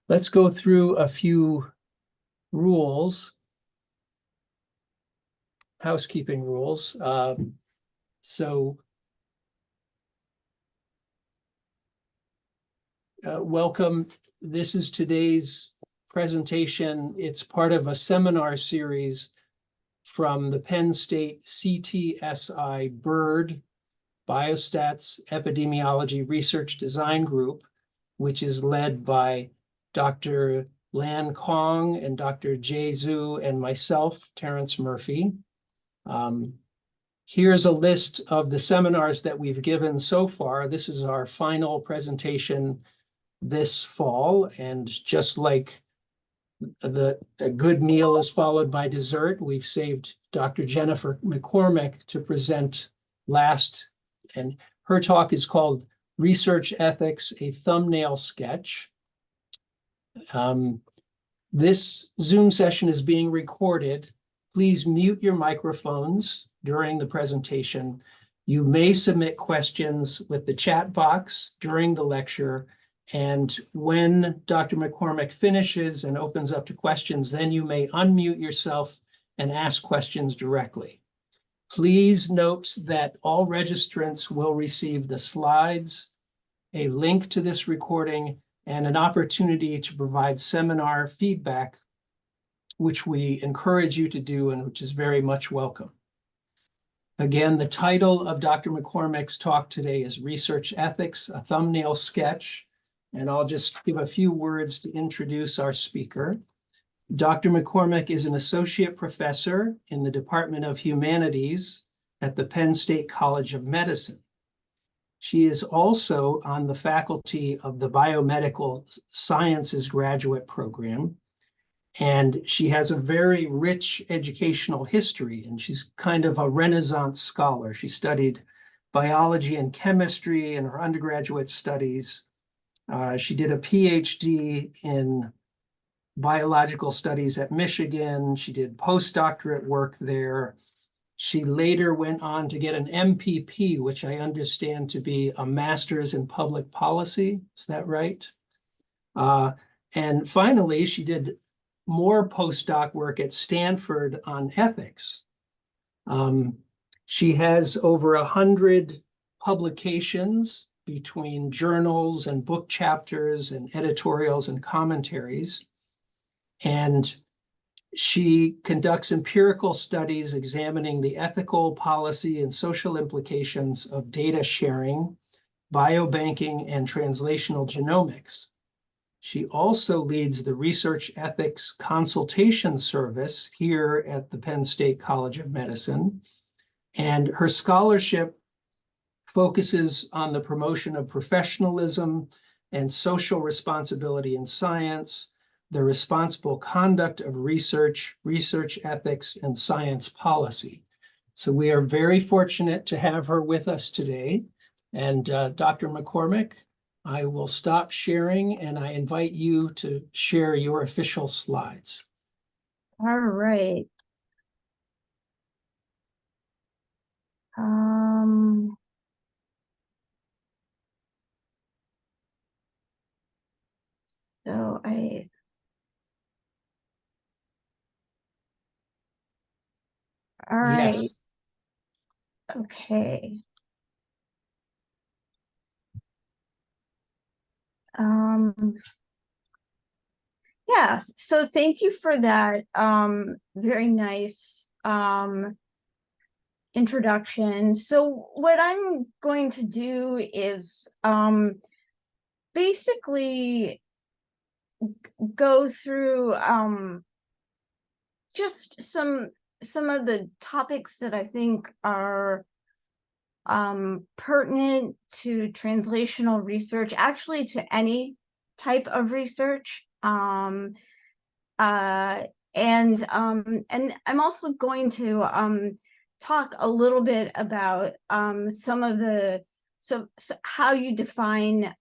Let's go through a few rules, housekeeping rules. Welcome. This is today's presentation. It's part of a seminar series from the Penn State CTSI BERD, Biostats Epidemiology Research Design Group, which is led by Dr. Lan Kong and Dr. Jay Zhu and myself, Terrence Murphy. Here's a list of the seminars that we've given so far. This is our final presentation this fall, and just like a good meal is followed by dessert, we've saved Dr. Jennifer McCormick to present last, and her talk is called Research Ethics, a Thumbnail Sketch. This Zoom session is being recorded. Please mute your microphones during the presentation. You may submit questions with the chat box during the lecture, and when Dr. McCormick finishes and opens up to questions, then you may unmute yourself and ask questions directly. Please note that all registrants will receive the slides, a link to this recording, and an opportunity to provide seminar feedback, which we encourage you to do and which is very much welcome. Again, the title of Dr. McCormick's talk today is Research Ethics, a Thumbnail Sketch. And I'll just give a few words to introduce our speaker. Dr. McCormick is an associate professor in the Department of Humanities at the Penn State College of Medicine. She is also on the faculty of the Biomedical Sciences graduate program, and she has a very rich educational history, and she's kind of a Renaissance scholar. She studied biology and chemistry in her undergraduate studies. She did a PhD in biological studies at Michigan. She did postdoctorate work there. She later went on to get an MPP, which I understand to be a master's in public policy. Is that right? And finally, she did more postdoc work at Stanford on ethics. She has over 100 publications between journals and book chapters and editorials and commentaries. And she conducts empirical studies examining the ethical, policy, and social implications of data sharing, biobanking, and translational genomics. She also leads the Research Ethics Consultation Service here at the Penn State College of Medicine. And her scholarship focuses on the promotion of professionalism and social responsibility in science, the responsible conduct of research, research ethics, and science policy. So we are very fortunate to have her with us today. And Dr. McCormick, I will stop sharing and I invite you to share your official slides. All right. So all right. Yes. Okay. Yeah, so thank you for that very nice introduction. So what I'm going to do is basically go through just some of the topics that I think are pertinent to translational research, actually to any type of research. And I'm also going to talk a little bit about some of the so how you define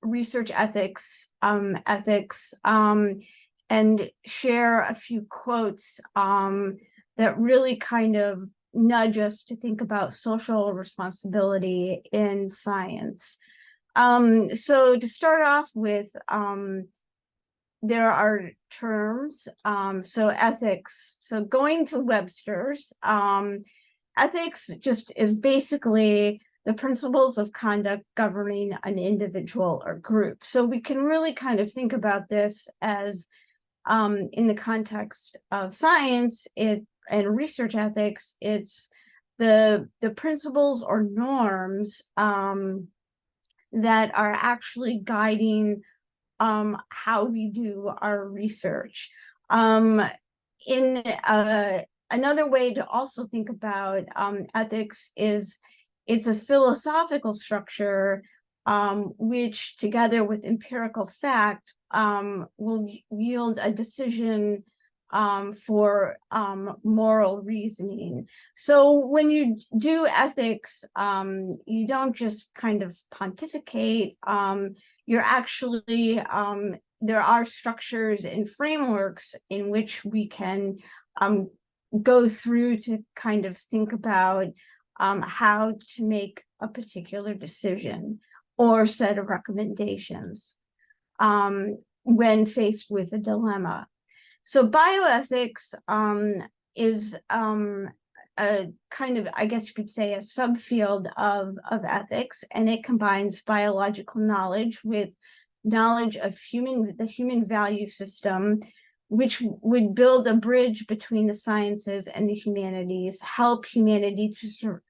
research ethics, and share a few quotes that really kind of nudge us to think about social responsibility in science. So to start off with, there are terms, so ethics, so going to Webster's, ethics just is basically the principles of conduct governing an individual or group. So we can really kind of think about this as, in the context of science and research ethics, it's the principles or norms that are actually guiding how we do our research. Another way to also think about ethics is it's a philosophical structure which, together with empirical fact, will yield a decision for moral reasoning. So when you do ethics, you don't just kind of pontificate. You're actually, there are structures and frameworks in which we can go through to kind of think about how to make a particular decision or set of recommendations when faced with a dilemma. So bioethics is a kind of, I guess you could say, a subfield of ethics, and it combines biological knowledge with knowledge of the human value system, which would build a bridge between the sciences and the humanities, help humanity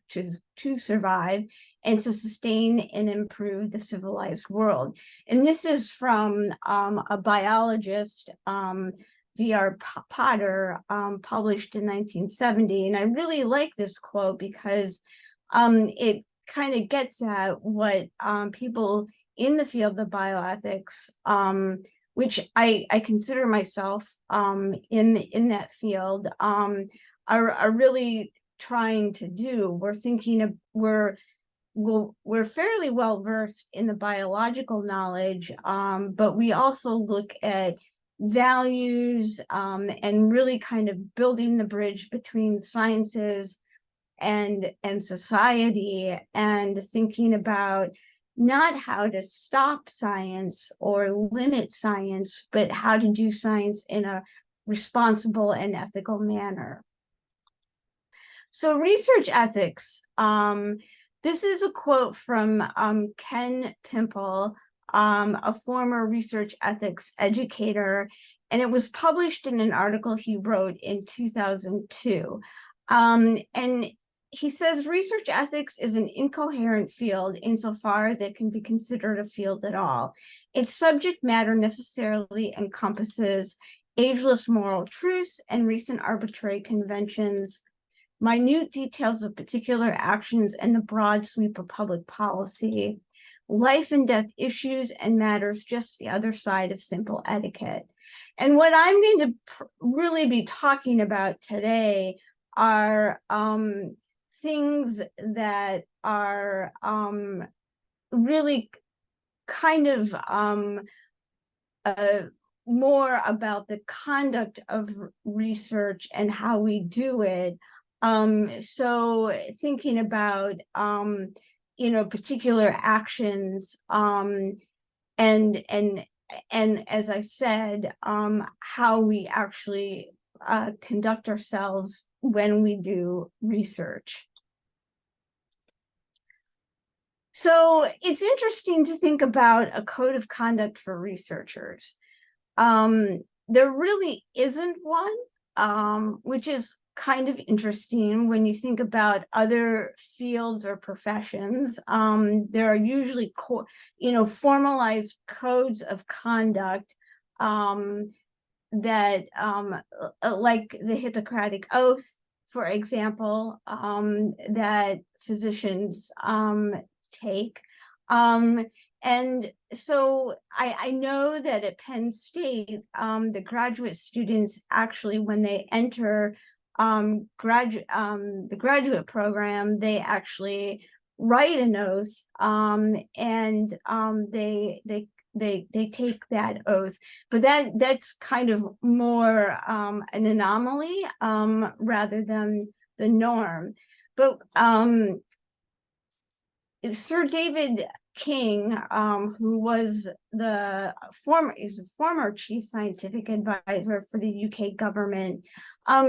to survive and to sustain and improve the civilized world. And this is from a biologist, V.R. Potter, published in 1970. And I really like this quote because it kind of gets at what people in the field of bioethics, which I consider myself in that field, are really trying to do. We're thinking of, we're fairly well versed in the biological knowledge, but we also look at values and really kind of building the bridge between sciences and society, and thinking about not how to stop science or limit science, but how to do science in a responsible and ethical manner. So research ethics, this is a quote from Ken Pimple, a former research ethics educator, and it was published in an article he wrote in 2002. And he says research ethics is an incoherent field insofar as it can be considered a field at all. Its subject matter necessarily encompasses ageless moral truths and recent arbitrary conventions, minute details of particular actions and the broad sweep of public policy, life and death issues and matters just the other side of simple etiquette. And what I'm going to really be talking about today are things that are really kind of more about the conduct of research and how we do it. So thinking about particular actions, and as I said, how we actually conduct ourselves when we do research. So it's interesting to think about a code of conduct for researchers. There really isn't one, which is kind of interesting when you think about other fields or professions. There are usually formalized codes of conduct that like the Hippocratic Oath, for example, that physicians take. And so I know that at Penn State, the graduate students actually, when they enter the graduate program, they actually write an oath, and they take that oath. But that's kind of more an anomaly rather than the norm. But Sir David King, who was is a former chief scientific advisor for the UK government,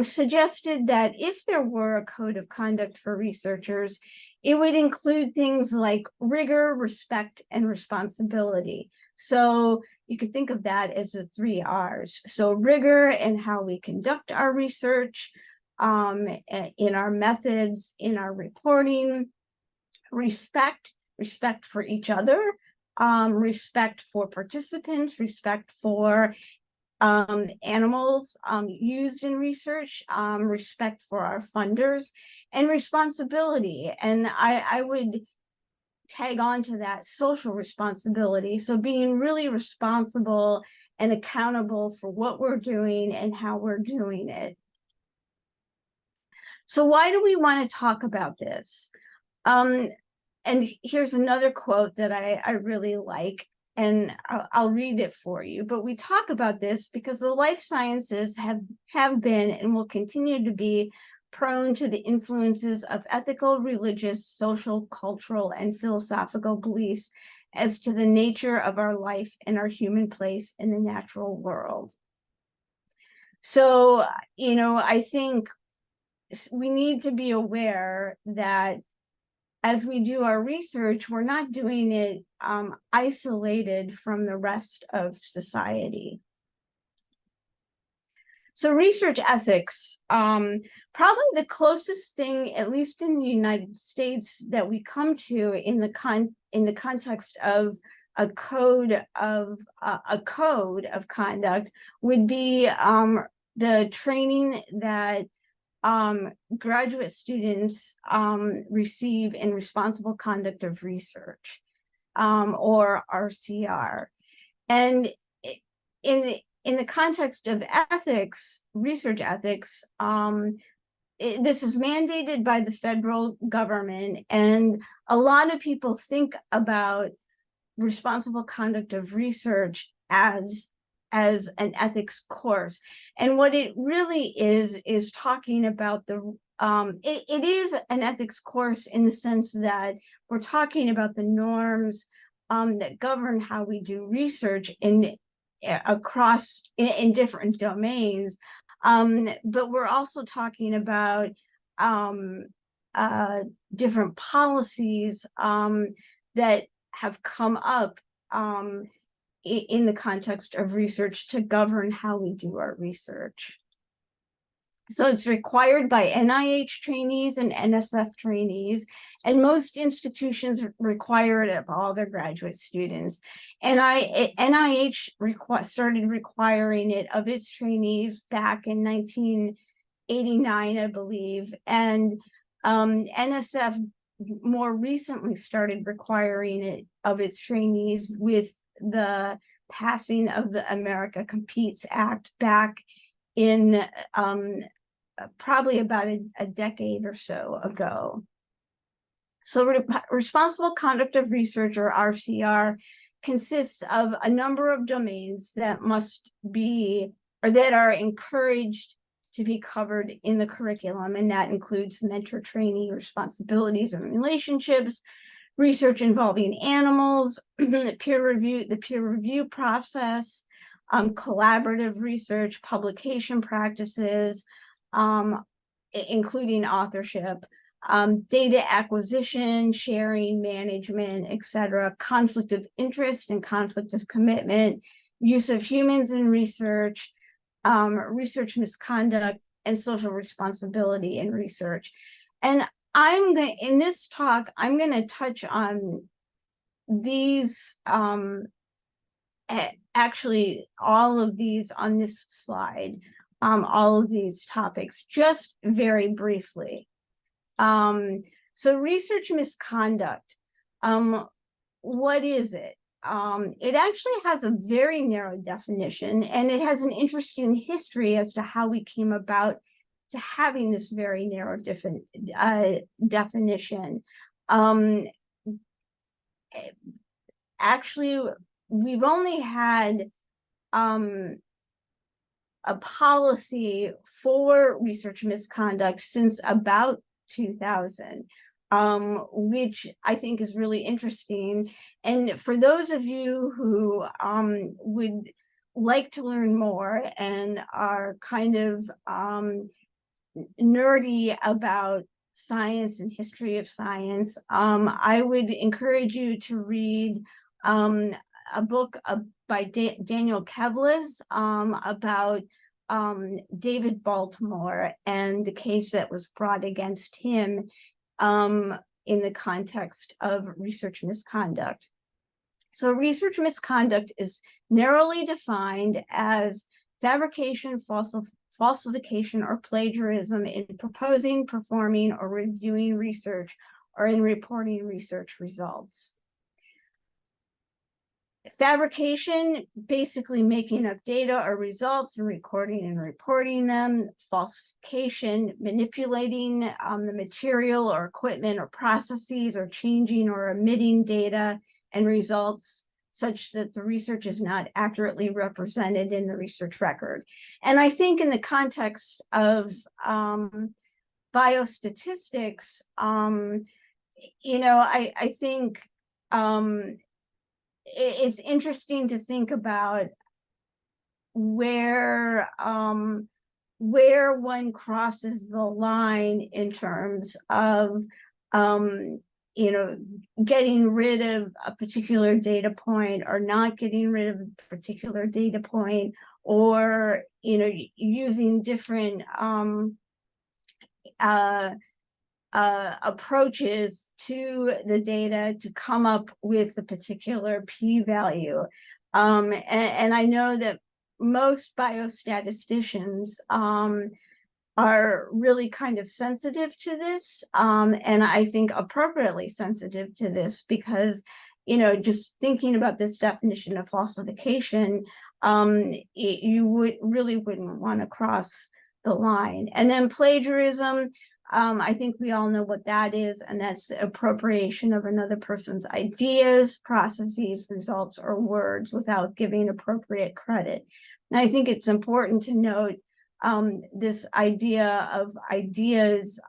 suggested that if there were a code of conduct for researchers, it would include things like rigor, respect, and responsibility. So you could think of that as the 3 R's. So rigor in how we conduct our research, in our methods, in our reporting, respect for each other, respect for participants, respect for animals used in research, respect for our funders, and responsibility. And I would tag on to that social responsibility. So being really responsible and accountable for what we're doing and how we're doing it. So why do we want to talk about this? And here's another quote that I really like, and I'll read it for you. But we talk about this because the life sciences have been and will continue to be prone to the influences of ethical, religious, social, cultural, and philosophical beliefs as to the nature of our life and our human place in the natural world. So, you know, I think we need to be aware that as we do our research, we're not doing it isolated from the rest of society. So research ethics, probably the closest thing, at least in the United States, that we come to in the context of a code of conduct would be the training that graduate students receive in responsible conduct of research, or RCR. And in the context of ethics, research ethics, this is mandated by the federal government, and a lot of people think about responsible conduct of research as an ethics course. And what it really is talking about it is an ethics course in the sense that we're talking about the norms that govern how we do research in different domains. But we're also talking about different policies that have come up in the context of research to govern how we do our research. So it's required by NIH trainees and NSF trainees, and most institutions require it of all their graduate students. And NIH started requiring it of its trainees back in 1989, I believe, and NSF more recently started requiring it of its trainees with the passing of the America Competes Act back in probably about a decade or so ago. So responsible conduct of research, or RCR, consists of a number of domains that must be, or that are encouraged to be covered in the curriculum, and that includes mentor-trainee responsibilities and relationships, research involving animals, the peer review process, collaborative research, publication practices, including authorship, data acquisition, sharing, management, etc., conflict of interest and conflict of commitment, use of humans in research, research misconduct, and social responsibility in research. And in this talk, I'm going to touch on these, actually all of these on this slide, all of these topics, just very briefly. So research misconduct, what is it? It actually has a very narrow definition, and it has an interesting history as to how we came about to having this very narrow definition. Actually, we've only had a policy for research misconduct since about 2000. which I think is really interesting. And for those of you who would like to learn more and are kind of nerdy about science and history of science, I would encourage you to read a book by Daniel Kevles about David Baltimore and the case that was brought against him in the context of research misconduct. So research misconduct is narrowly defined as fabrication, falsification, or plagiarism in proposing, performing, or reviewing research, or in reporting research results. Fabrication, basically making up data or results and recording and reporting them. Falsification, manipulating the material or equipment or processes, or changing or omitting data and results such that the research is not accurately represented in the research record. And I think in the context of biostatistics, I think it's interesting to think about where one crosses the line in terms of getting rid of a particular data point or not getting rid of a particular data point, or using different approaches to the data to come up with a particular p-value. And I know that most biostatisticians are really kind of sensitive to this, and I think appropriately sensitive to this, because just thinking about this definition of falsification, you really wouldn't want to cross the line. And then plagiarism, I think we all know what that is, and that's the appropriation of another person's ideas, processes, results, or words without giving appropriate credit. And I think it's important to note this idea of ideas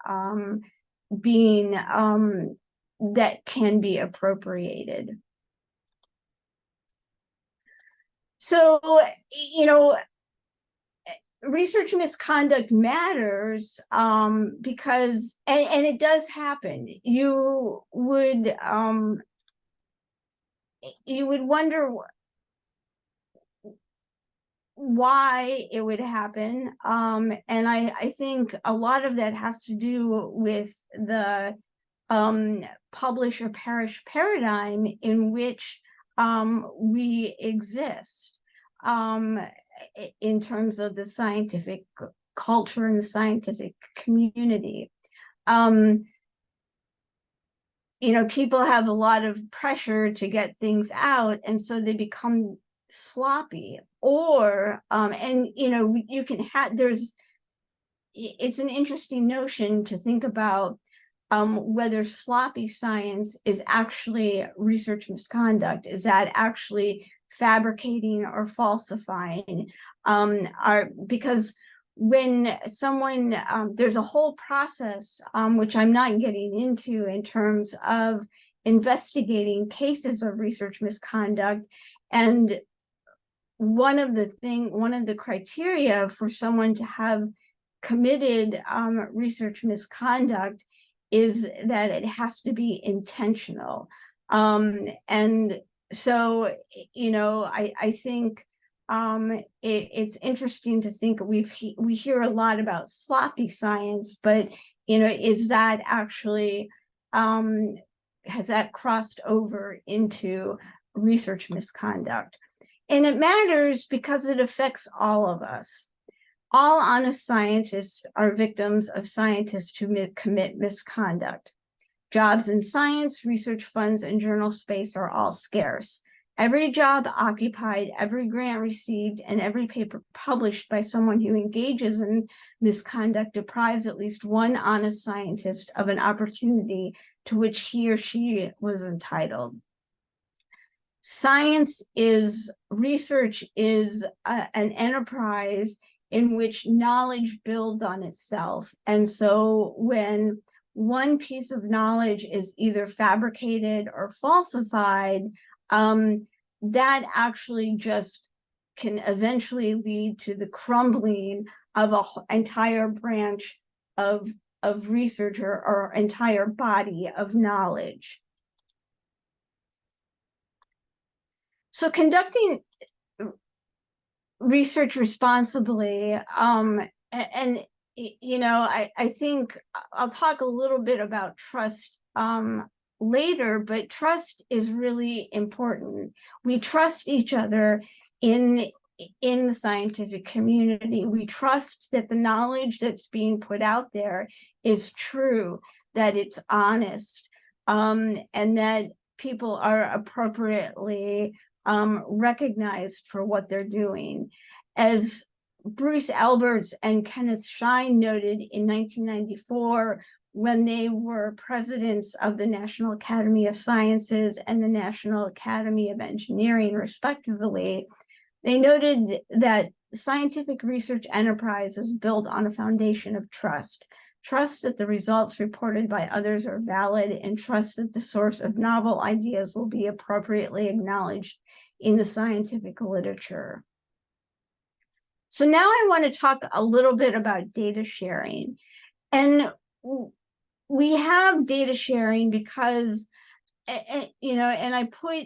being that can be appropriated. So, research misconduct matters because, and it does happen. You would wonder why it would happen, and I think a lot of that has to do with the publish or perish paradigm in which we exist in terms of the scientific culture and the scientific community. People have a lot of pressure to get things out, and so they become sloppy, or you can have, it's an interesting notion to think about whether sloppy science is actually research misconduct. Is that actually fabricating or falsifying? Because when someone, there's a whole process, which I'm not getting into in terms of investigating cases of research misconduct. And one of the criteria for someone to have committed research misconduct is that it has to be intentional. And so, I think it's interesting to think we hear a lot about sloppy science, but is that actually has that crossed over into research misconduct? And it matters because it affects all of us. All honest scientists are victims of scientists who commit misconduct. Jobs in science, research funds, and journal space are all scarce. Every job occupied, every grant received, and every paper published by someone who engages in misconduct deprives at least one honest scientist of an opportunity to which he or she was entitled. Research is an enterprise in which knowledge builds on itself. And so when one piece of knowledge is either fabricated or falsified, that actually just can eventually lead to the crumbling of an entire branch of research or entire body of knowledge. So conducting research responsibly, and you know, I think I'll talk a little bit about trust later, but trust is really important. We trust each other in the scientific community. We trust that the knowledge that's being put out there is true, that it's honest, and that people are appropriately recognized for what they're doing. As Bruce Alberts and Kenneth Schein noted in 1994, when they were presidents of the National Academy of Sciences and the National Academy of Engineering, respectively, they noted that scientific research enterprise is built on a foundation of trust. Trust that the results reported by others are valid, and trust that the source of novel ideas will be appropriately acknowledged in the scientific literature. So now I want to talk a little bit about data sharing. And we have data sharing because, you know, and I put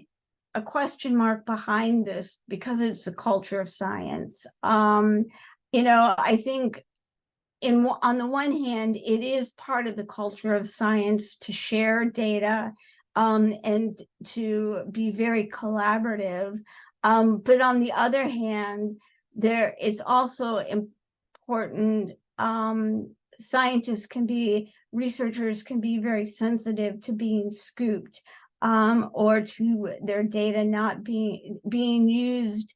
a question mark behind this because it's a culture of science. You know, I think on the one hand, it is part of the culture of science to share data and to be very collaborative. But on the other hand, it's also important. Researchers can be very sensitive to being scooped or to their data not being used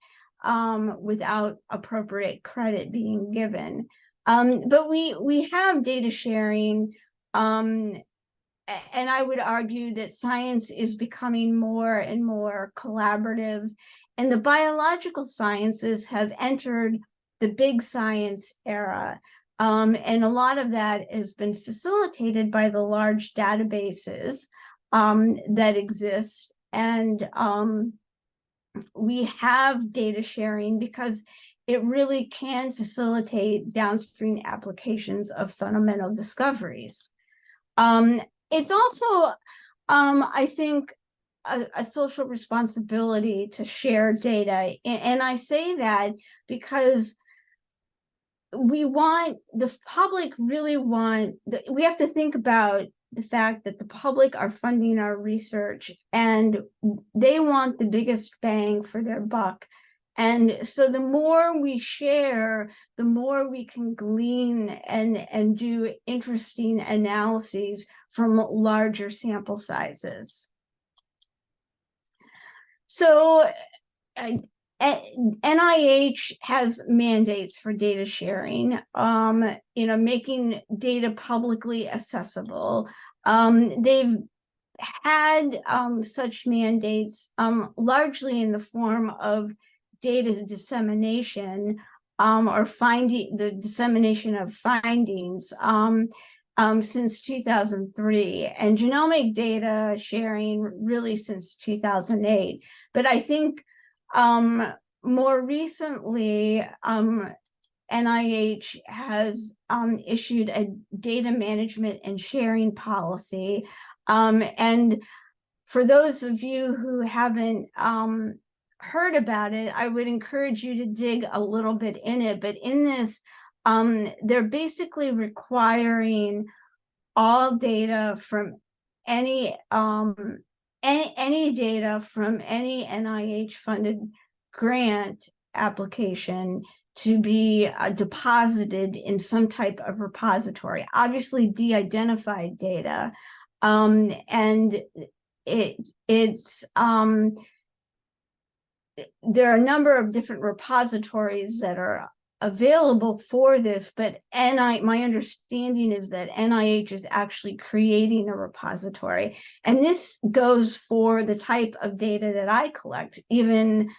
without appropriate credit being given. But we have data sharing, and I would argue that science is becoming more and more collaborative, and the biological sciences have entered the big science era. And a lot of that has been facilitated by the large databases that exist. And we have data sharing because it really can facilitate downstream applications of fundamental discoveries. It's also, I think, a social responsibility to share data. And I say that because we have to think about the fact that the public are funding our research and they want the biggest bang for their buck. And so the more we share, the more we can glean and do interesting analyses from larger sample sizes. So NIH has mandates for data sharing, you know, making data publicly accessible. They've had such mandates largely in the form of data dissemination or the dissemination of findings since 2003, and genomic data sharing really since 2008. But I think more recently, NIH has issued a data management and sharing policy. And for those of you who haven't heard about it, I would encourage you to dig a little bit in it. But in this, they're basically requiring all data from any data from any NIH-funded grant application to be deposited in some type of repository, obviously de-identified data. And there are a number of different repositories that are available for this, but my understanding is that NIH is actually creating a repository. And this goes for the type of data that I collect, even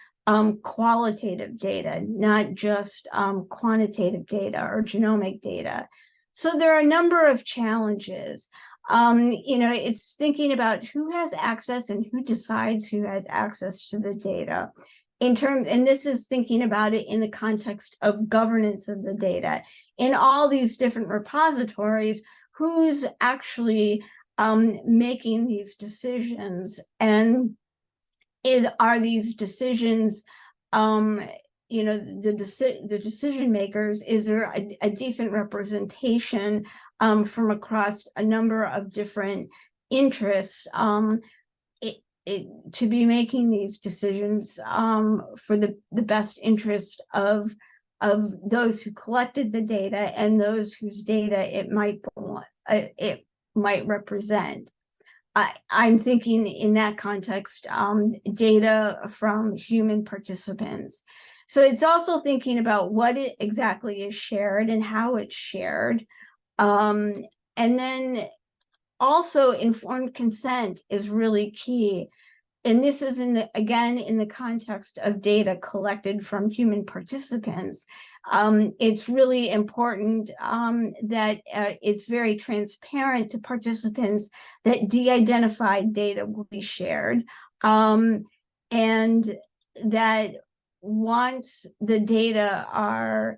qualitative data, not just quantitative data or genomic data. So there are a number of challenges. It's thinking about who has access and who decides who has access to the data. And this is thinking about it in the context of governance of the data. In all these different repositories, who's actually making these decisions, and are these decisions the decision makers, is there a decent representation from across a number of different interests to be making these decisions for the best interest of those who collected the data and those whose data it might represent. I'm thinking in that context, data from human participants. So it's also thinking about what exactly is shared and how it's shared. And then also informed consent is really key. And this is again, in the context of data collected from human participants. It's really important that it's very transparent to participants that de-identified data will be shared, and that once the data are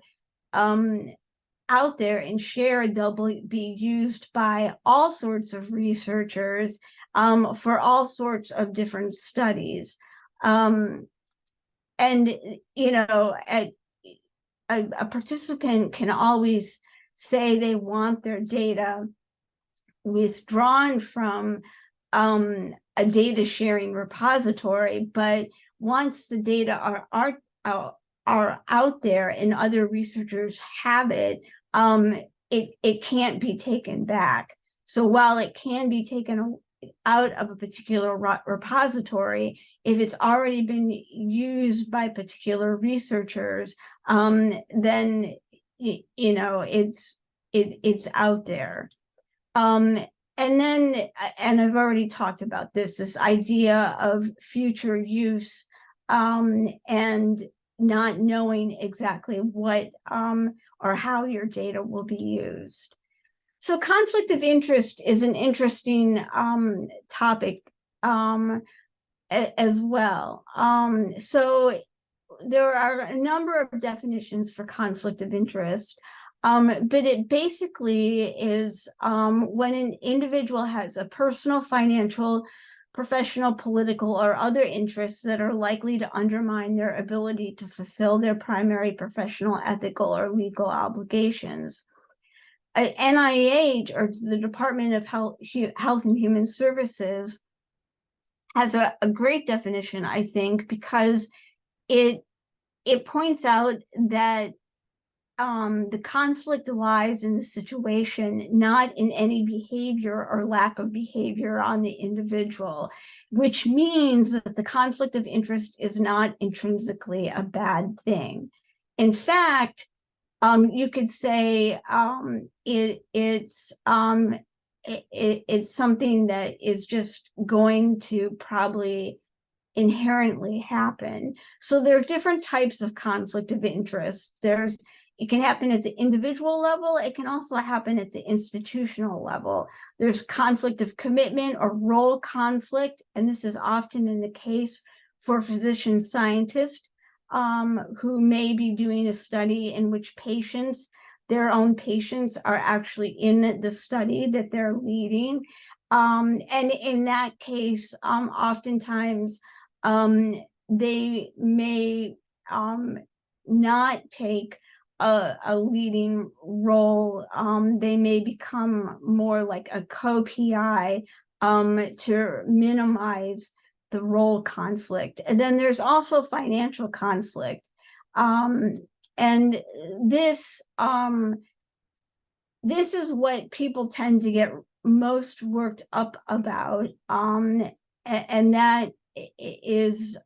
out there and shared, they'll be used by all sorts of researchers for all sorts of different studies. And, a participant can always say they want their data withdrawn from a data sharing repository, but once the data are out there and other researchers have it, it can't be taken back. So while it can be taken out of a particular repository, if it's already been used by particular researchers, then it's out there. And I've already talked about this idea of future use and not knowing exactly what or how your data will be used. So conflict of interest is an interesting topic as well. So there are a number of definitions for conflict of interest, but it basically is when an individual has a personal, financial, professional, political, or other interests that are likely to undermine their ability to fulfill their primary professional, ethical, or legal obligations. NIH, or the Department of Health and Human Services, has a great definition, I think, because it points out that the conflict lies in the situation, not in any behavior or lack of behavior on the individual, which means that the conflict of interest is not intrinsically a bad thing. In fact, you could say it's something that is just going to probably inherently happen. So there are different types of conflict of interest. It can happen at the individual level. It can also happen at the institutional level. There's conflict of commitment or role conflict, and this is often in the case for physician scientists who may be doing a study in which their own patients are actually in the study that they're leading. And in that case, oftentimes they may not take a leading role. They may become more like a co-PI to minimize the role conflict. And then there's also financial conflict. And this is what people tend to get most worked up about. And that is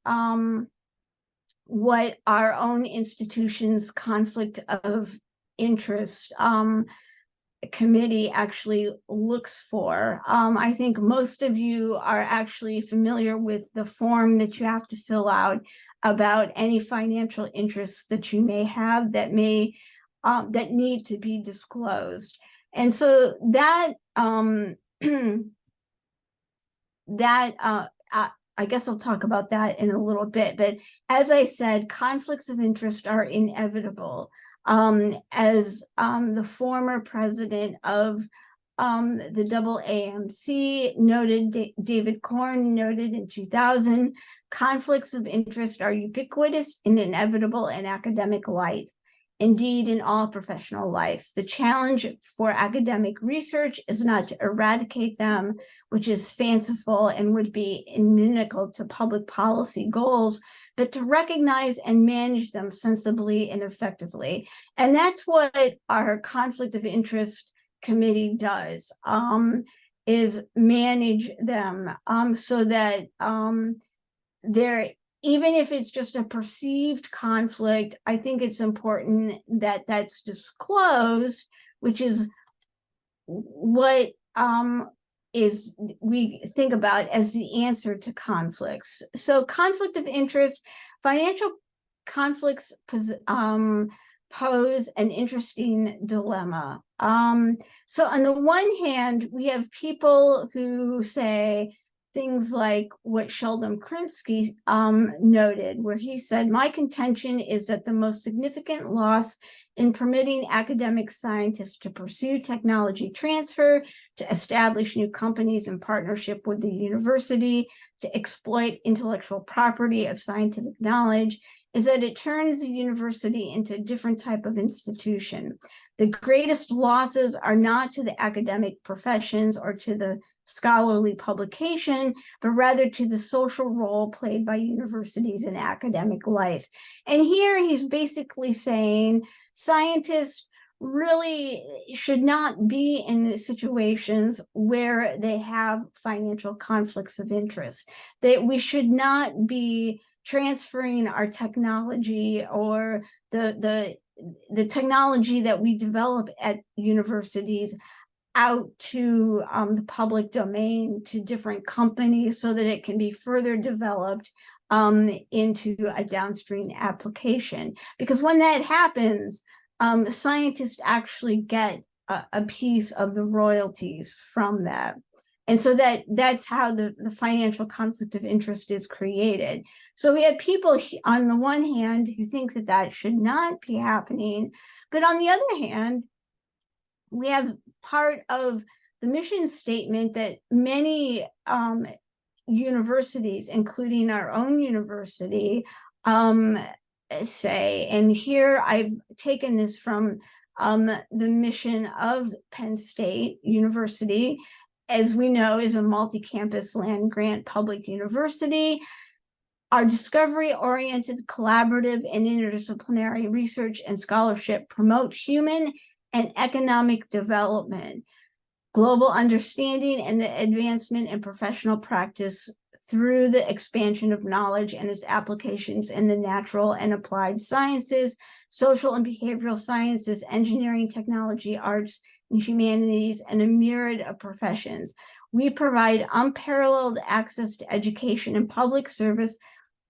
what our own institution's conflict of interest committee actually looks for. I think most of you are actually familiar with the form that you have to fill out about any financial interests that you may have that need to be disclosed. And so that I guess I'll talk about that in a little bit. But as I said, conflicts of interest are inevitable. As the former president of the AAMC noted, David Korn noted in 2000, conflicts of interest are ubiquitous and inevitable in academic life. Indeed, in all professional life, the challenge for academic research is not to eradicate them, which is fanciful and would be inimical to public policy goals, but to recognize and manage them sensibly and effectively. And that's what our conflict of interest committee does, is manage them so that they're, even if it's just a perceived conflict, I think it's important that that's disclosed, which is what is we think about as the answer to conflicts. So conflict of interest, financial conflicts pose an interesting dilemma. So on the one hand, we have people who say things like what Sheldon Krinsky noted, where he said, my contention is that the most significant loss in permitting academic scientists to pursue technology transfer, to establish new companies in partnership with the university, to exploit intellectual property of scientific knowledge, is that it turns the university into a different type of institution. The greatest losses are not to the academic professions or to the scholarly publication, but rather to the social role played by universities in academic life. And here he's basically saying scientists really should not be in situations where they have financial conflicts of interest, that we should not be transferring our technology or the technology that we develop at universities out to the public domain, to different companies, so that it can be further developed into a downstream application. Because when that happens, scientists actually get a piece of the royalties from that. And so that's how the financial conflict of interest is created. So we have people on the one hand who think that that should not be happening, but on the other hand, we have part of the mission statement that many universities, including our own university, say. And here I've taken this from the mission of Penn State University, as we know, is a multi-campus land-grant public university. Our discovery-oriented, collaborative, and interdisciplinary research and scholarship promote human and economic development, global understanding, and the advancement in professional practice through the expansion of knowledge and its applications in the natural and applied sciences, social and behavioral sciences, engineering, technology, arts, and humanities, and a myriad of professions. We provide unparalleled access to education and public service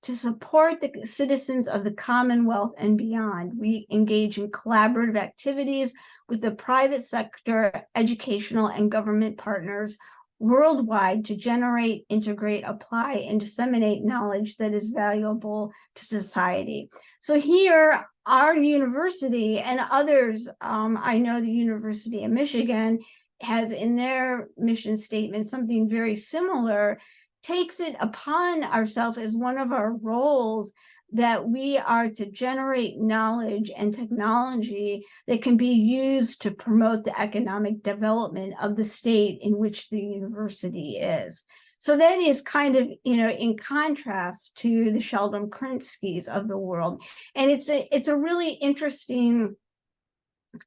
to support the citizens of the Commonwealth and beyond. We engage in collaborative activities with the private sector, educational, and government partners worldwide to generate, integrate, apply, and disseminate knowledge that is valuable to society. So here, our university and others, I know the University of Michigan has in their mission statement something very similar, takes it upon ourselves as one of our roles that we are to generate knowledge and technology that can be used to promote the economic development of the state in which the university is. So that is kind of, in contrast to the Sheldon Krinskys of the world. And it's a really interesting,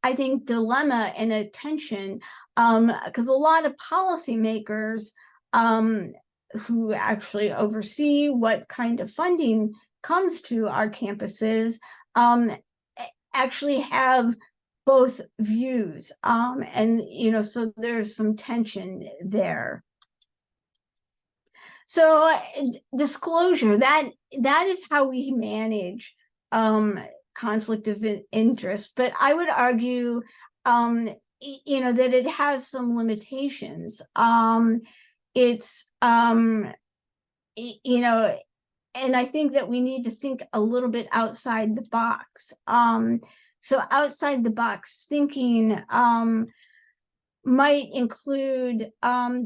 I think, dilemma and a tension, because a lot of policymakers who actually oversee what kind of funding comes to our campuses actually have both views, and so there's some tension there. So disclosure, that is how we manage conflict of interest. But I would argue that it has some limitations. It's and I think that we need to think a little bit outside the box. So outside the box thinking might include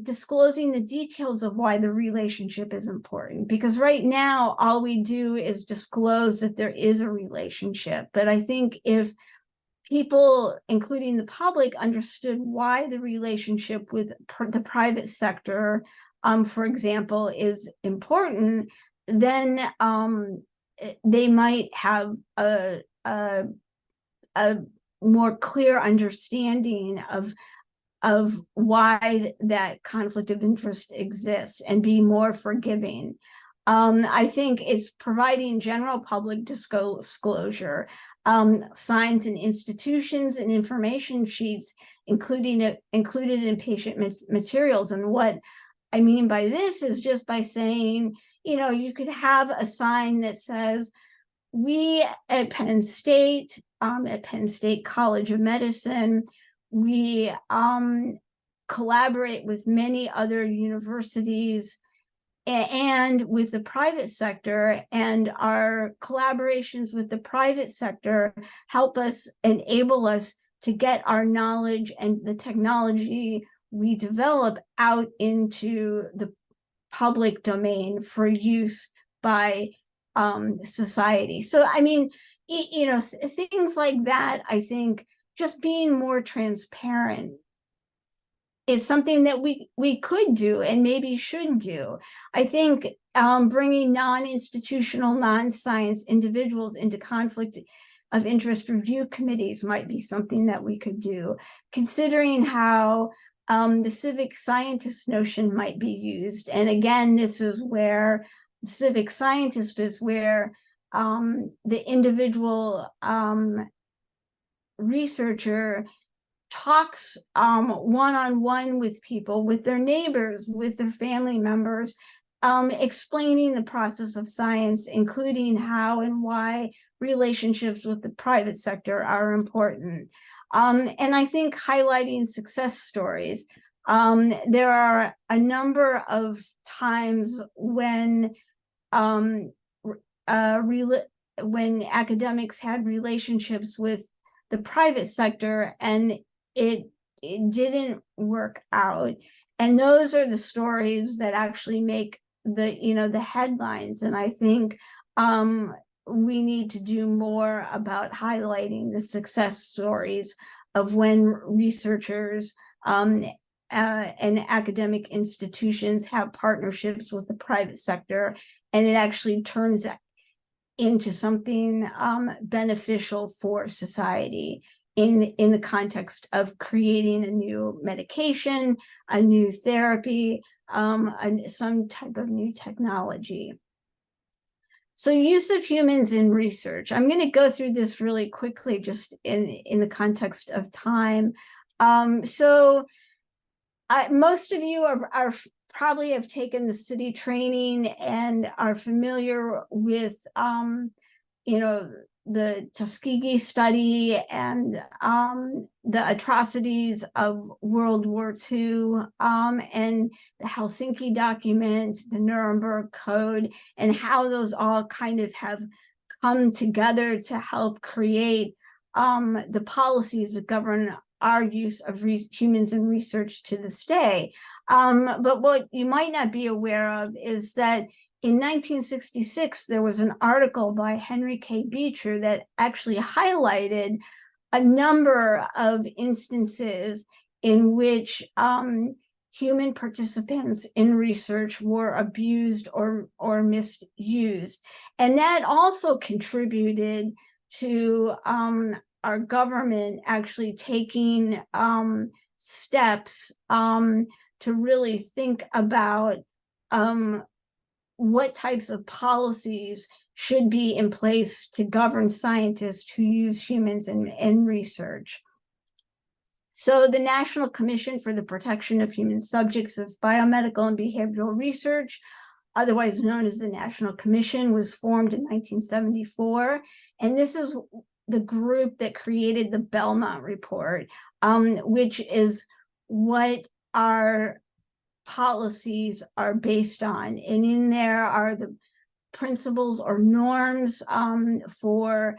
disclosing the details of why the relationship is important, because right now all we do is disclose that there is a relationship. But I think if people, including the public, understood why the relationship with the private sector, for example, is important, then they might have a more clear understanding of why that conflict of interest exists and be more forgiving. I think it's providing general public disclosure, signs and institutions and information sheets, included in patient materials. And what I mean by this is just by saying, you could have a sign that says, we at Penn State College of Medicine, we collaborate with many other universities and with the private sector, and our collaborations with the private sector help us, enable us to get our knowledge and the technology we develop out into the public domain for use by society. So, I mean, things like that, I think just being more transparent is something that we could do and maybe should do. I think bringing non-institutional, non-science individuals into conflict of interest review committees might be something that we could do, considering how the civic scientist notion might be used. And again, this is where the civic scientist is where the individual researcher talks one-on-one with people, with their neighbors, with their family members, explaining the process of science, including how and why relationships with the private sector are important. And I think highlighting success stories. There are a number of times when academics had relationships with the private sector and it didn't work out. And those are the stories that actually make the headlines. And I think we need to do more about highlighting the success stories of when researchers and academic institutions have partnerships with the private sector, and it actually turns into something beneficial for society in the context of creating a new medication, a new therapy, and some type of new technology. So use of humans in research. I'm going to go through this really quickly just in the context of time. Most of you are probably have taken the city training and are familiar with the Tuskegee study and the atrocities of World War II, and the Helsinki document, the Nuremberg Code, and how those all kind of have come together to help create the policies that govern our use of humans in research to this day. But what you might not be aware of is that in 1966, there was an article by Henry K. Beecher that actually highlighted a number of instances in which human participants in research were abused or misused. And that also contributed to our government actually taking steps to really think about what types of policies should be in place to govern scientists who use humans in research. So the National Commission for the Protection of Human Subjects of Biomedical and Behavioral Research otherwise known as the National Commission, was formed in 1974. And this is the group that created the Belmont Report, which is what our policies are based on. And in there are the principles or norms for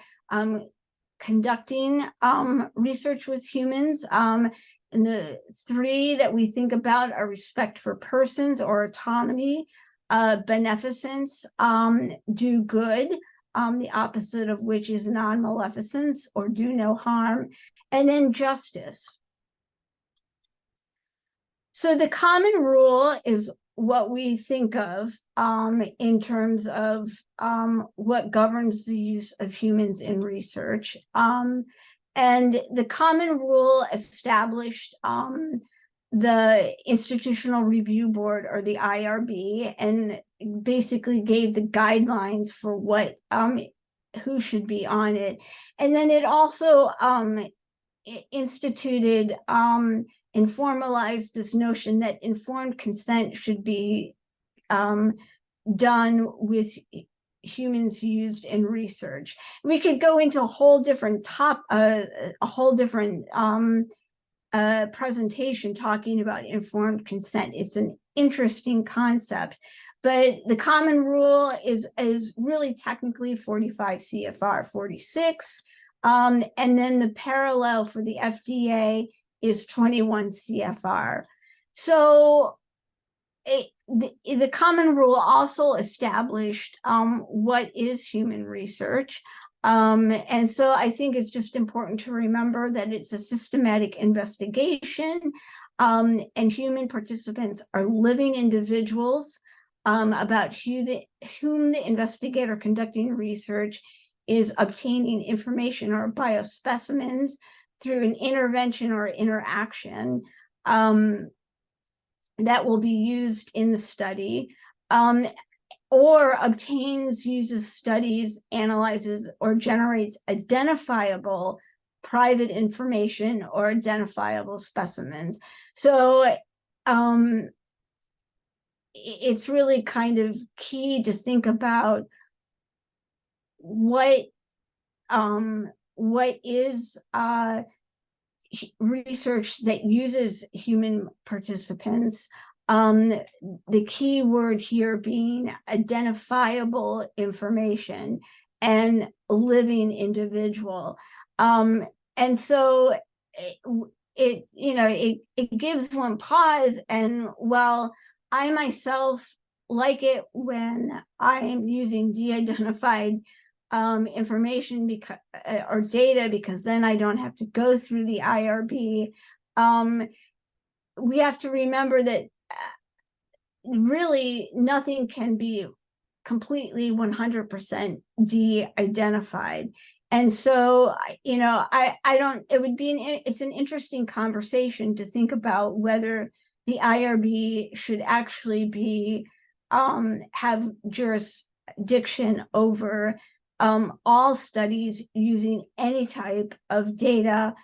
conducting research with humans. And the three that we think about are respect for persons or autonomy, beneficence, do good, the opposite of which is non-maleficence or do no harm, and then justice. So the common rule is what we think of in terms of what governs the use of humans in research. And the common rule established the Institutional Review Board, or the IRB, and basically gave the guidelines for what who should be on it. And then it also instituted and formalized this notion that informed consent should be done with humans used in research. We could go into a whole different presentation talking about informed consent. It's an interesting concept, but the common rule is really technically 45 CFR 46, and then the parallel for the FDA is 21 CFR. So the common rule also established what is human research. And so I think it's just important to remember that it's a systematic investigation, and human participants are living individuals about whom the investigator conducting research is obtaining information or biospecimens through an intervention or interaction that will be used in the study, or obtains, uses, studies, analyzes, or generates identifiable private information or identifiable specimens. So it's really kind of key to think about what is research that uses human participants. The key word here being identifiable information and living individual. And so it gives one pause. And while I myself like it when I am using de-identified information because or data, because then I don't have to go through the IRB, we have to remember that really nothing can be completely 100% de-identified. And so, it's an interesting conversation to think about whether the IRB should actually be, have jurisdiction over all studies using any type of data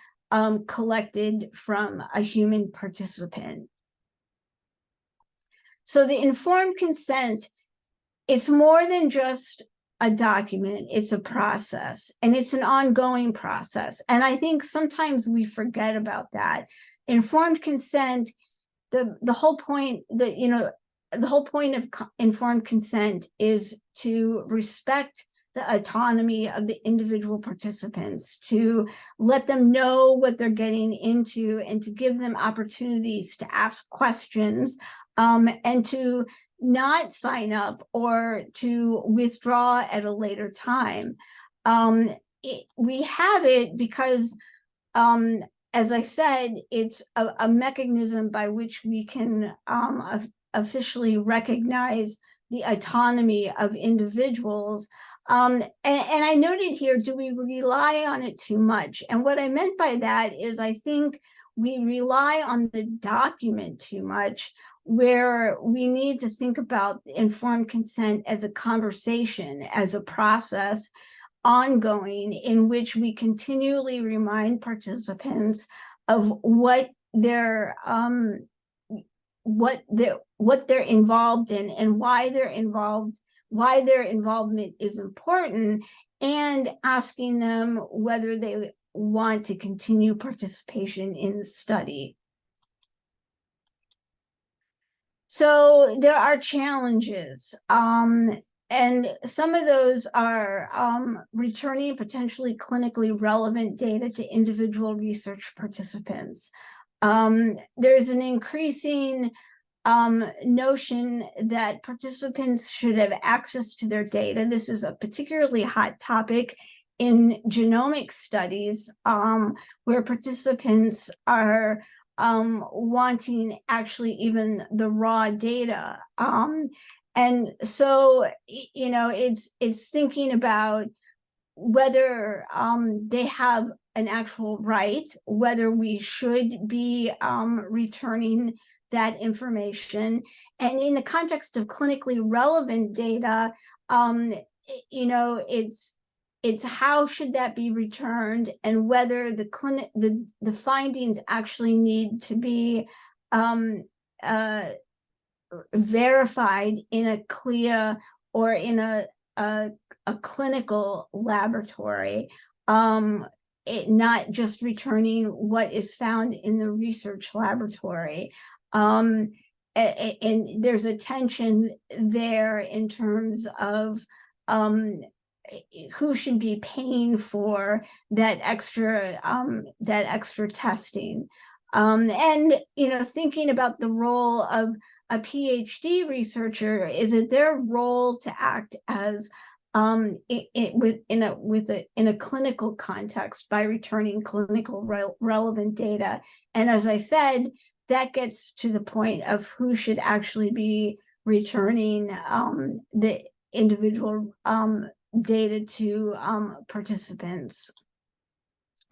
collected from a human participant. So the informed consent, it's more than just a document, it's a process, and it's an ongoing process. And I think sometimes we forget about that. Informed consent, the whole point of informed consent is to respect the autonomy of the individual participants, to let them know what they're getting into, and to give them opportunities to ask questions, and to not sign up or to withdraw at a later time. We have it because, as I said, it's a mechanism by which we can officially recognize the autonomy of individuals. And I noted here, do we rely on it too much? And what I meant by that is I think we rely on the document too much, where we need to think about informed consent as a conversation, as a process, ongoing, in which we continually remind participants of what what they're involved in and why they're involved, why their involvement is important, and asking them whether they want to continue participation in the study. So there are challenges, and some of those are returning potentially clinically relevant data to individual research participants. There's an increasing notion that participants should have access to their data. This is a particularly hot topic in genomic studies, where participants are wanting actually even the raw data. And so, you know, it's thinking about whether they have an actual right, whether we should be returning that information. And in the context of clinically relevant data, you know, it's how should that be returned, and whether the findings actually need to be verified in a CLIA or in a clinical laboratory, not just returning what is found in the research laboratory. And there's a tension there in terms of who should be paying for that extra testing. And, you know, thinking about the role of a PhD researcher, is it their role to act as in a clinical context by returning clinical relevant data? And as I said, that gets to the point of who should actually be returning the individual data to participants.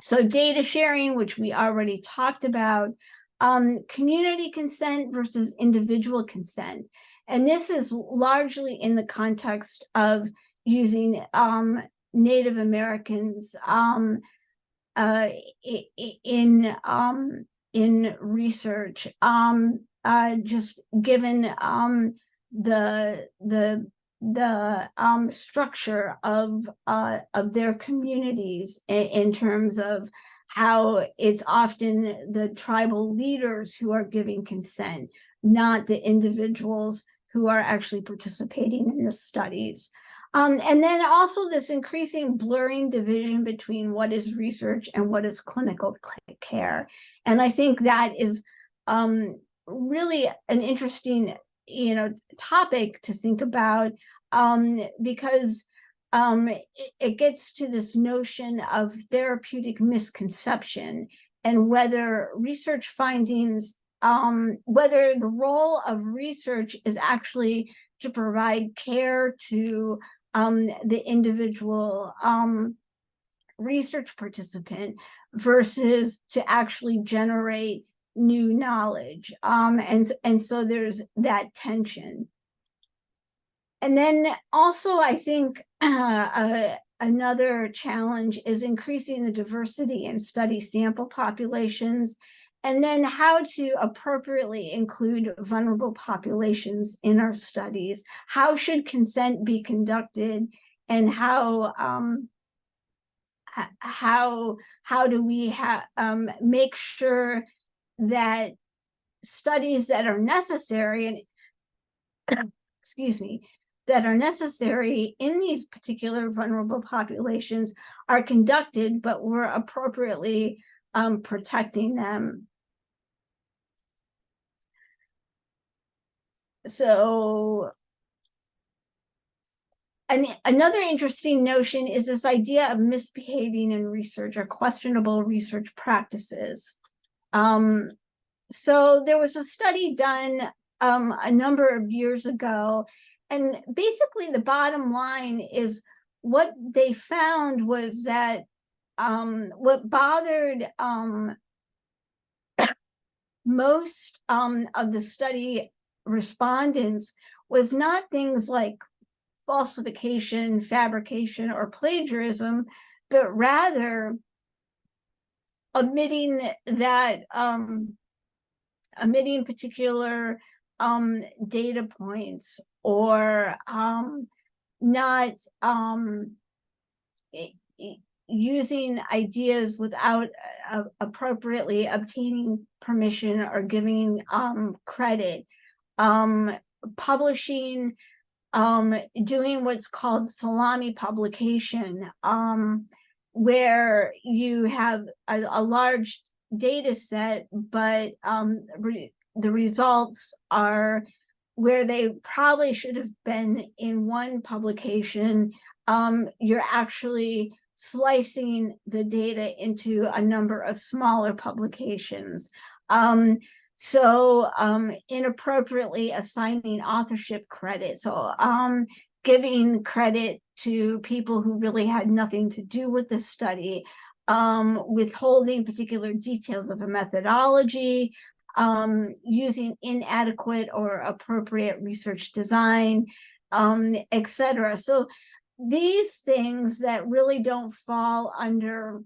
So data sharing, which we already talked about, community consent versus individual consent. And this is largely in the context of using Native Americans in research, just given the structure of their communities in terms of how it's often the tribal leaders who are giving consent, not the individuals who are actually participating in the studies. And then also this increasing blurring division between what is research and what is clinical care. And I think that is really an interesting, you know, topic to think about, because it gets to this notion of therapeutic misconception, and whether research findings, whether the role of research is actually to provide care to the individual research participant versus to actually generate new knowledge. And so there's that tension. And then also, I think another challenge is increasing the diversity in study sample populations, and then how to appropriately include vulnerable populations in our studies. How should consent be conducted, and how do we make sure that studies that are necessary, and excuse me, that are necessary in these particular vulnerable populations are conducted, but we're appropriately protecting them. So another interesting notion is this idea of misbehaving in research or questionable research practices. So there was a study done a number of years ago, and basically the bottom line is what they found was that what bothered most of the study respondents was not things like falsification, fabrication, or plagiarism, but rather omitting particular data points, or not using ideas without appropriately obtaining permission or giving credit, publishing, doing what's called salami publication, where you have a large data set, but the results are where they probably should have been in one publication. You're actually slicing the data into a number of smaller publications. So inappropriately assigning authorship credit. So giving credit to people who really had nothing to do with the study, withholding particular details of a methodology, using inadequate or appropriate research design, etc. So these things that really don't fall under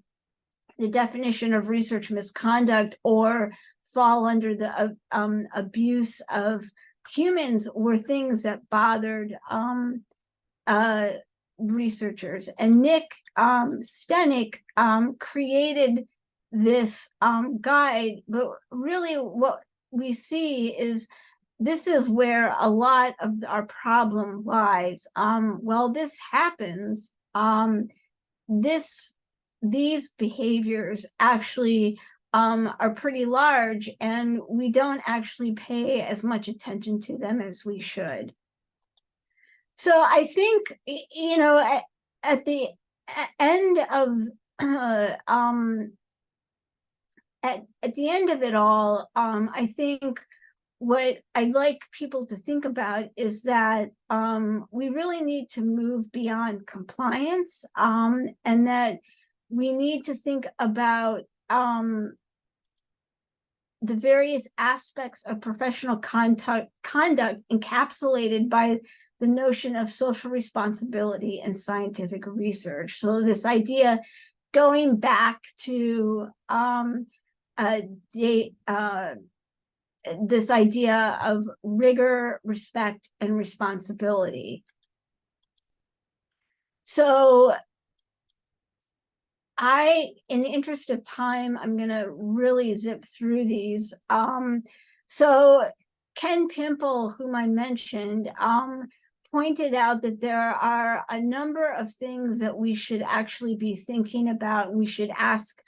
the definition of research misconduct or fall under the abuse of humans were things that bothered researchers. And Nick Stenick created this guide, but really what we see is this is where a lot of our problem lies. Well, this happens. These behaviors actually are pretty large, and we don't actually pay as much attention to them as we should. So I think, you know, at the end of at the end of it all, I think what I'd like people to think about is that we really need to move beyond compliance, and that we need to think about the various aspects of professional conduct encapsulated by the notion of social responsibility and scientific research. So this idea, going back to this idea of rigor, respect, and responsibility. So in the interest of time, I'm going to really zip through these. So Ken Pimple, whom I mentioned, pointed out that there are a number of things that we should actually be thinking about. We should ask,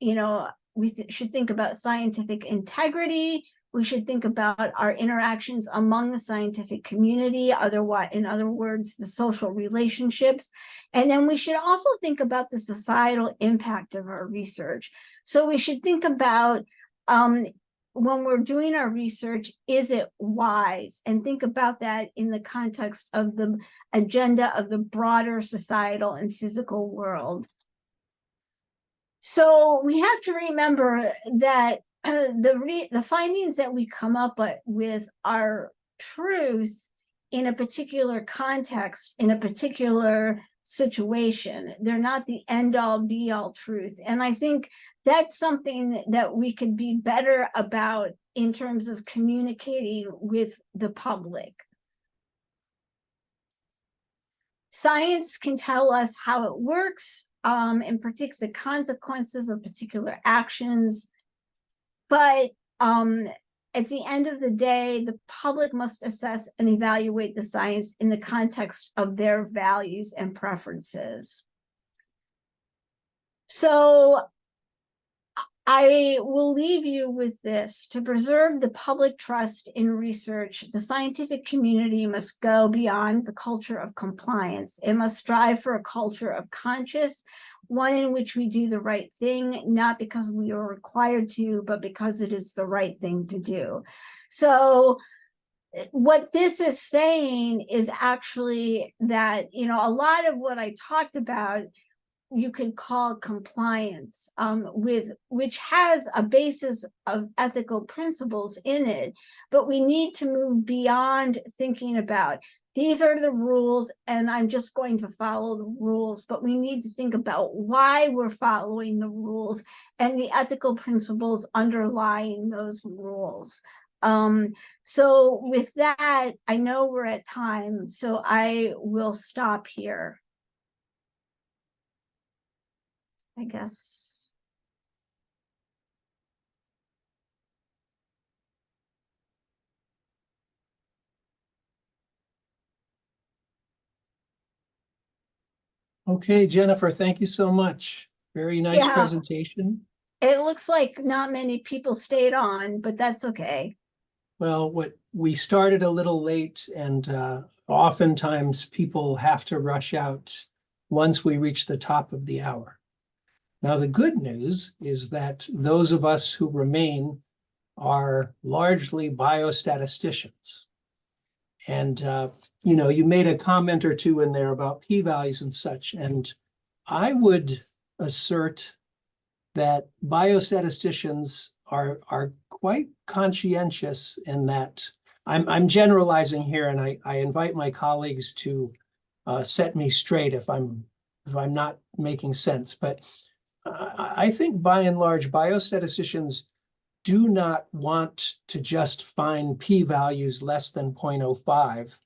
you know, we should think about scientific integrity. We should think about our interactions among the scientific community, in other words, the social relationships. And then we should also think about the societal impact of our research. So we should think about, when we're doing our research, is it wise? And think about that in the context of the agenda of the broader societal and physical world. So we have to remember that the findings that we come up with are truth in a particular context, in a particular situation. They're not the end-all be-all truth. And I think that's something that we could be better about in terms of communicating with the public. Science can tell us how it works, and predict the consequences of particular actions. But at the end of the day, the public must assess and evaluate the science in the context of their values and preferences. So I will leave you with this. To preserve the public trust in research, the scientific community must go beyond the culture of compliance. It must strive for a culture of conscious, one in which we do the right thing, not because we are required to, but because it is the right thing to do. So what this is saying is actually that, you know, a lot of what I talked about you could call compliance, which has a basis of ethical principles in it, but we need to move beyond thinking about these are the rules and I'm just going to follow the rules, but we need to think about why we're following the rules and the ethical principles underlying those rules. So with that, I know we're at time, so I will stop here. I guess. Okay, Jennifer, thank you so much. Very nice Yeah. presentation. It looks like not many people stayed on, but that's okay. Well, we started a little late, and oftentimes people have to rush out once we reach the top of the hour. Now, the good news is that those of us who remain are largely biostatisticians. And you made a comment or two in there about p-values and such, and I would assert that biostatisticians are quite conscientious in that I'm generalizing here, and I invite my colleagues to set me straight if I'm not making sense. But I think by and large, biostatisticians do not want to just find p-values less than 0.05.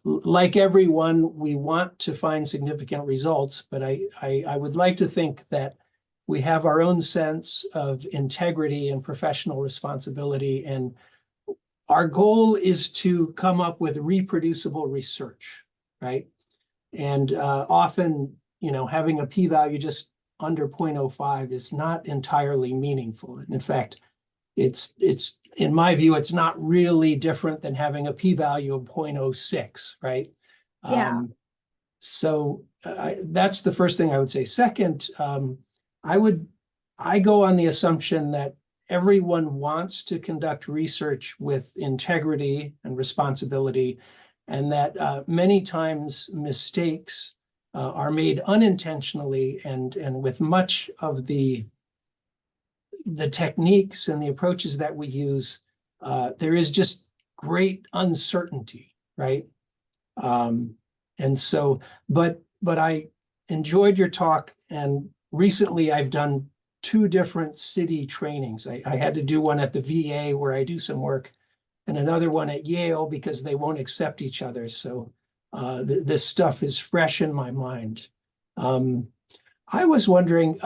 Like everyone, we want to find significant results, but I would like to think that we have our own sense of integrity and professional responsibility, and our goal is to come up with reproducible research, right? And often, having a p-value just under 0.05 is not entirely meaningful. And in fact, it's in my view, it's not really different than having a p-value of 0.06, right? Yeah. So that's the first thing I would say. Second, I go on the assumption that everyone wants to conduct research with integrity and responsibility, and that many times mistakes are made unintentionally, and with much of the techniques and the approaches that we use, there is just great uncertainty, right? And so, but I enjoyed your talk, and recently I've done 2 different city trainings. I had to do one at the VA where I do some work, and another one at Yale because they won't accept each other. So this stuff is fresh in my mind. I was wondering,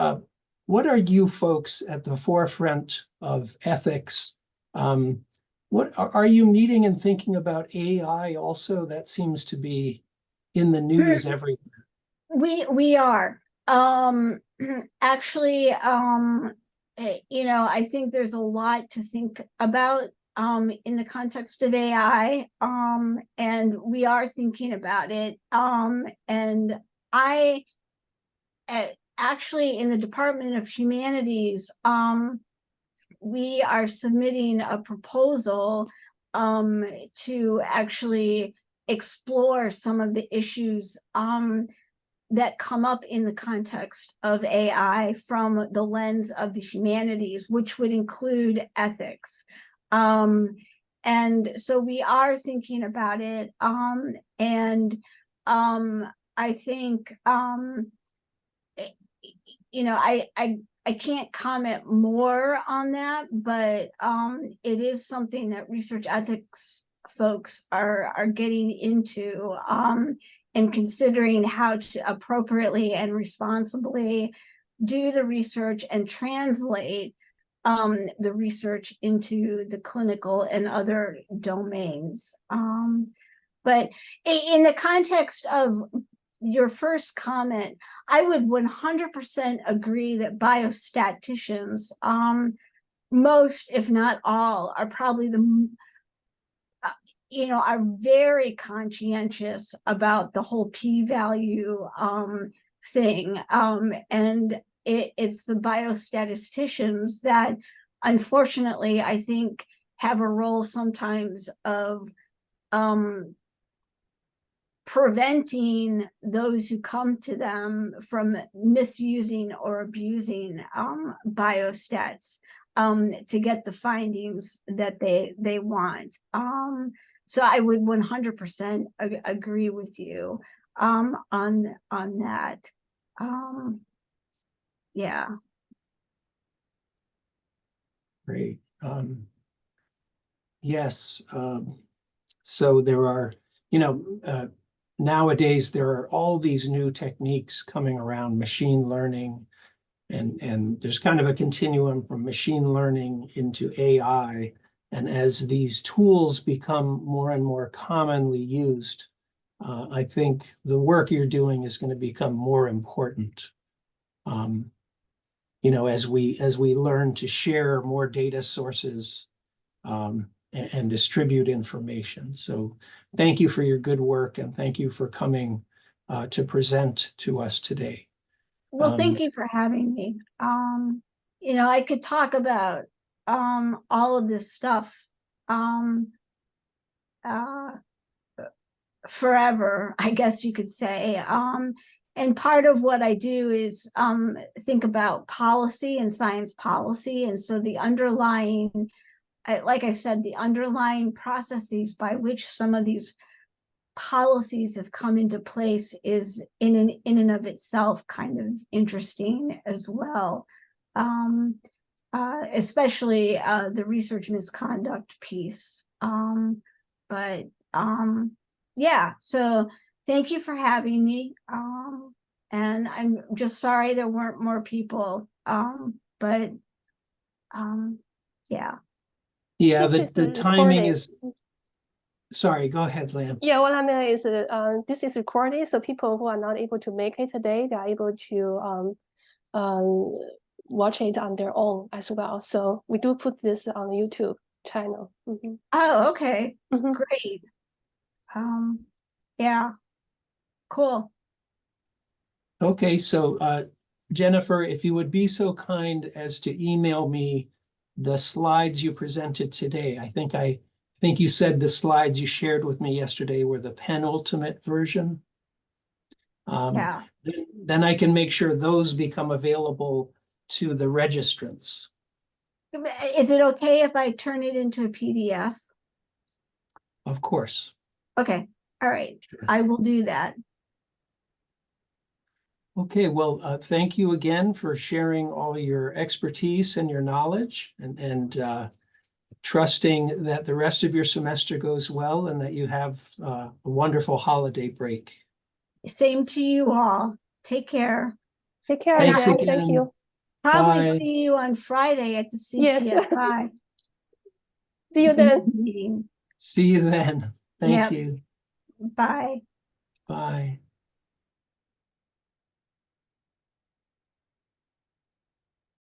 what are you folks at the forefront of ethics? What are you meeting and thinking about AI also? That seems to be in the news everywhere. We are. Actually, I think there's a lot to think about in the context of AI. And we are thinking about it. And I actually, in the Department of Humanities, we are submitting a proposal to actually explore some of the issues that come up in the context of AI from the lens of the humanities, which would include ethics. And so we are thinking about it. And I think, I can't comment more on that, but it is something that research ethics folks are getting into, and considering how to appropriately and responsibly do the research and translate the research into the clinical and other domains. But in the context of your first comment, I would 100% agree that biostaticians, most, if not all, are probably are very conscientious about the whole p-value thing. And it's the biostatisticians that, unfortunately, I think have a role sometimes of preventing those who come to them from misusing or abusing biostats to get the findings that they want. So I would 100% agree with you on that. Yeah. Great. Yes. So there are, nowadays there are all these new techniques coming around machine learning, and there's kind of a continuum from machine learning into AI. And as these tools become more and more commonly used, I think the work you're doing is going to become more important. As we learn to share more data sources, and distribute information. So thank you for your good work, and thank you for coming to present to us today. Well, thank you for having me. I could talk about all of this stuff forever, I guess you could say. And part of what I do is think about policy and science policy. And so the underlying, like I said, the underlying processes by which some of these policies have come into place is in and of itself kind of interesting as well. Especially the research misconduct piece. Yeah, so thank you for having me. And I'm just sorry there weren't more people. Yeah. Yeah, This the is timing recorded. is, sorry, go ahead, Lam. Yeah, what I mean is this is recorded, so people who are not able to make it today, they are able to watch it on their own as well. So we do put this on the YouTube channel. Oh, okay. Great. Yeah, cool. Okay, so Jennifer, if you would be so kind as to email me the slides you presented today. I think you said the slides you shared with me yesterday were the penultimate version. Yeah. Then I can make sure those become available to the registrants. Is it okay if I turn it into a PDF? Of course. Okay. All right. Sure. I will do that. Okay, well, thank you again for sharing all your expertise and your knowledge, and trusting that the rest of your semester goes well and that you have a wonderful holiday break. Same to you all. Take care. Take care. Thanks again. again. Thank you. Probably Bye. see you on Friday at the Yes. CTFI. See you then. meeting. See you then. Thank Yep. you. Bye. Bye.